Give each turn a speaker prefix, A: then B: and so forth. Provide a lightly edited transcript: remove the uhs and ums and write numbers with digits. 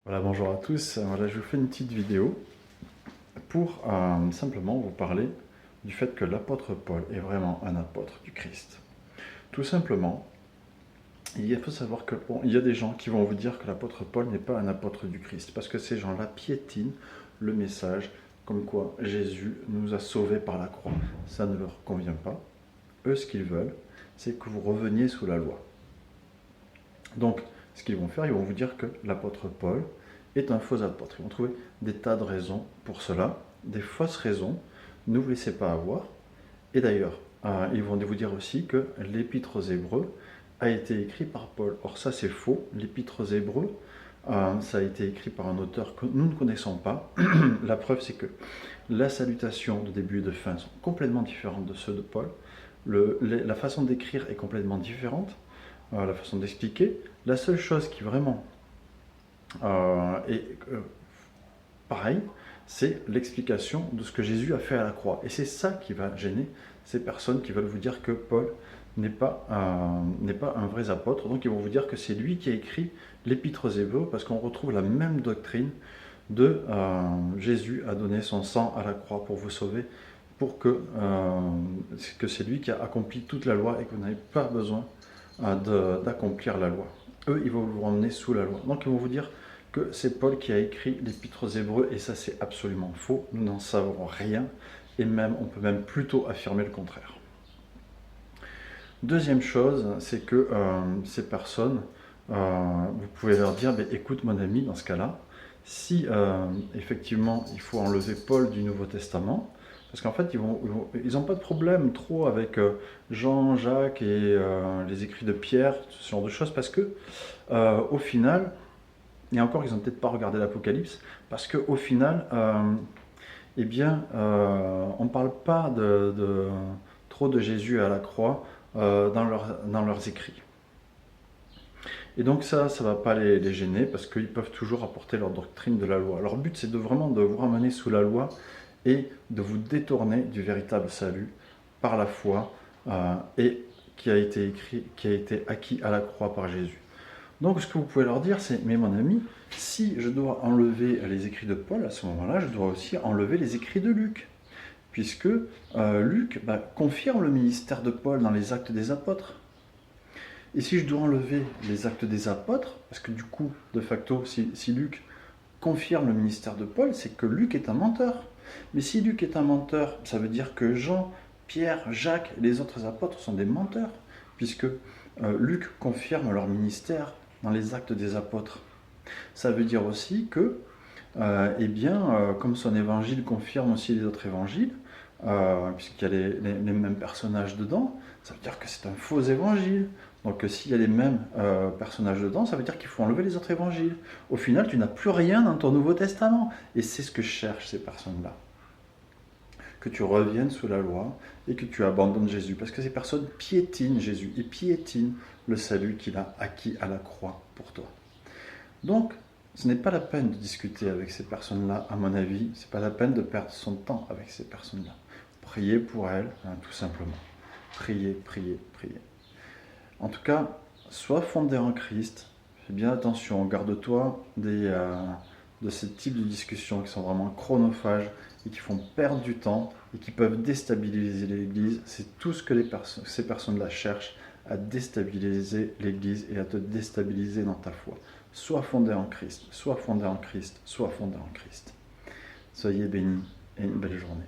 A: Voilà, bonjour à tous. Voilà, je vous fais une petite vidéo pour simplement vous parler du fait que l'apôtre Paul est vraiment un apôtre du Christ. Tout simplement, il faut savoir que il y a des gens qui vont vous dire que l'apôtre Paul n'est pas un apôtre du Christ, parce que ces gens-là piétinent le message comme quoi Jésus nous a sauvés par la croix. Ça ne leur convient pas. Eux, ce qu'ils veulent, c'est que vous reveniez sous la loi. Donc, ce qu'ils vont faire, ils vont vous dire que l'apôtre Paul est un faux apôtre. Ils vont trouver des tas de raisons pour cela, des fausses raisons. Ne vous laissez pas avoir. Et d'ailleurs, ils vont vous dire aussi que l'épître aux Hébreux a été écrit par Paul. Or ça c'est faux. L'épître aux Hébreux, ça a été écrit par un auteur que nous ne connaissons pas. La preuve c'est que la salutation de début et de fin sont complètement différentes de ceux de Paul. La façon d'écrire est complètement différente. La façon d'expliquer. La seule chose qui vraiment est pareille, c'est l'explication de ce que Jésus a fait à la croix. Et c'est ça qui va gêner ces personnes qui veulent vous dire que Paul n'est pas un vrai apôtre. Donc ils vont vous dire que c'est lui qui a écrit l'épître aux Hébreux, parce qu'on retrouve la même doctrine de Jésus a donné son sang à la croix pour vous sauver, pour que c'est lui qui a accompli toute la loi et que vous n'avez pas besoin d'accomplir la loi. Eux, ils vont vous ramener sous la loi. Donc ils vont vous dire que c'est Paul qui a écrit l'épître aux Hébreux, et ça c'est absolument faux. Nous n'en savons rien, et même on peut même plutôt affirmer le contraire. Deuxième chose, c'est que ces personnes, vous pouvez leur dire, écoute mon ami, dans ce cas-là, si effectivement il faut enlever Paul du Nouveau Testament, parce qu'en fait ils n'ont pas de problème trop avec Jean, Jacques et les écrits de Pierre, ce genre de choses, parce que au final, et encore ils n'ont peut-être pas regardé l'Apocalypse, parce qu'au final, on ne parle pas trop de Jésus à la croix dans leurs écrits. Et donc ça ne va pas les gêner, parce qu'ils peuvent toujours apporter leur doctrine de la loi. Leur but, c'est vraiment de vous ramener sous la loi et de vous détourner du véritable salut par la foi et qui a été acquis à la croix par Jésus. Donc ce que vous pouvez leur dire, c'est, mais mon ami, si je dois enlever les écrits de Paul, à ce moment-là, je dois aussi enlever les écrits de Luc, puisque Luc confirme le ministère de Paul dans les Actes des Apôtres. Et si je dois enlever les Actes des Apôtres, parce que du coup, de facto, si Luc confirme le ministère de Paul, c'est que Luc est un menteur. Mais si Luc est un menteur, ça veut dire que Jean, Pierre, Jacques et les autres apôtres sont des menteurs, puisque Luc confirme leur ministère dans les Actes des Apôtres. Ça veut dire aussi que, comme son évangile confirme aussi les autres évangiles, puisqu'il y a les mêmes personnages dedans, ça veut dire que c'est un faux évangile. Donc s'il y a les mêmes personnages dedans, ça veut dire qu'il faut enlever les autres évangiles. Au final, tu n'as plus rien dans ton Nouveau Testament. Et c'est ce que cherchent ces personnes-là. Que tu reviennes sous la loi et que tu abandonnes Jésus. Parce que ces personnes piétinent Jésus et piétinent le salut qu'il a acquis à la croix pour toi. Donc, ce n'est pas la peine de discuter avec ces personnes-là, à mon avis. Ce n'est pas la peine de perdre son temps avec ces personnes-là. Priez pour elles, tout simplement. Priez, priez, priez. En tout cas, sois fondé en Christ. Fais bien attention, garde-toi de ce type de discussions qui sont vraiment chronophages et qui font perdre du temps et qui peuvent déstabiliser l'Église. C'est tout ce que ces personnes-là cherchent, à déstabiliser l'Église et à te déstabiliser dans ta foi. Sois fondé en Christ, sois fondé en Christ, sois fondé en Christ. Soyez bénis et une belle journée.